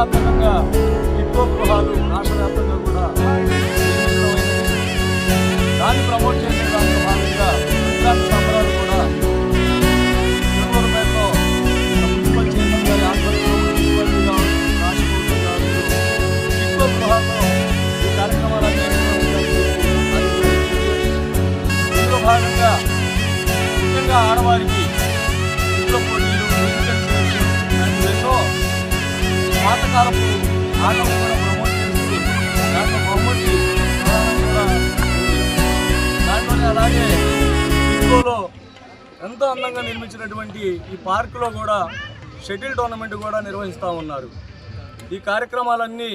వ్యాప్తంగా ఎక్కువ గృహాలు రాష్ట్ర వ్యాప్తంగా కూడా దాన్ని ప్రమోట్ చేసే దాంట్లో భాగంగా సంక్రాంతి సంబరాలు కూడా చిరుమూరుపేటలో మున్సిపల్ చైర్మన్ గారి ఆధ్వర్యంలో మున్సిపాలిటీగా రాష్ట్ర ప్రభుత్వం ఎక్కువ గృహాల్లో ఈ కార్యక్రమాలన్నీ ఇందులో భాగంగా ముఖ్యంగా ఆడవారికి ఇంట్లో పోటీలు ఎన్నో పాతకాలపు ఆటలు కూడా ప్రమోట్ చేస్తూ దాంట్లో బహుమతి కూడా దాంట్లోనే అలాగే ఇంకోలో ఎంతో అందంగా నిర్మించినటువంటి ఈ పార్కులో కూడా షటిల్ టోర్నమెంట్ కూడా నిర్వహిస్తూ ఉన్నారు. ఈ కార్యక్రమాలన్నీ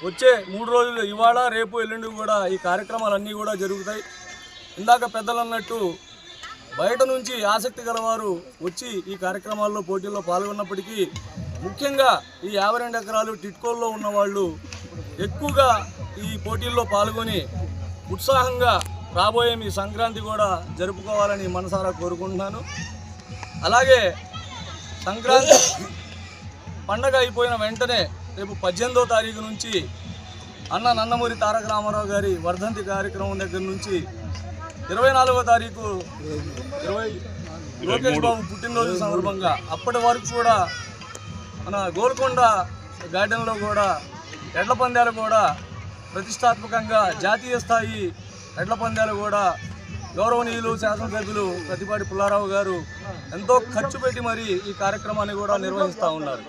వచ్చే 3 రోజులు ఇవాళ రేపు ఎల్లుండి కూడా ఈ కార్యక్రమాలన్నీ కూడా జరుగుతాయి. ఇందాక పెద్దలు అన్నట్టు బయట నుంచి ఆసక్తి గలవారు వచ్చి ఈ కార్యక్రమాల్లో పోటీల్లో పాల్గొన్నప్పటికీ ముఖ్యంగా ఈ 52 ఎకరాలు టిట్కోల్లో ఉన్నవాళ్ళు ఎక్కువగా ఈ పోటీల్లో పాల్గొని ఉత్సాహంగా రాబోయే మీ సంక్రాంతి కూడా జరుపుకోవాలని మనసారా కోరుకుంటున్నాను. అలాగే సంక్రాంతి పండగ అయిపోయిన వెంటనే రేపు 18వ తారీఖు నుంచి నందమూరి తారక రామారావు గారి వర్ధంతి కార్యక్రమం దగ్గర నుంచి 24వ తారీఖు లోకేష్ బాబు పుట్టినరోజు సందర్భంగా అప్పటి వరకు కూడా మన గోల్కొండ గార్డెన్లో కూడా ఎడ్ల పందాలు కూడా ప్రతిష్టాత్మకంగా జాతీయ స్థాయి ఎడ్ల పందాలు కూడా గౌరవనీయులు శాసనసభ్యులు ప్రతిపాటి పుల్లారావు గారు ఎంతో ఖర్చు పెట్టి మరి ఈ కార్యక్రమాన్ని కూడా నిర్వహిస్తూ ఉన్నారు.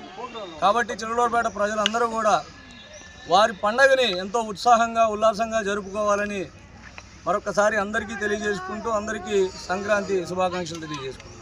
కాబట్టి చిలకలూరుపేట ప్రజలందరూ కూడా వారి పండగని ఎంతో ఉత్సాహంగా ఉల్లాసంగా జరుపుకోవాలని మరొకసారి అందరికీ తెలియజేసుకుంటూ అందరికీ సంక్రాంతి శుభాకాంక్షలు తెలియజేసుకుంటాం.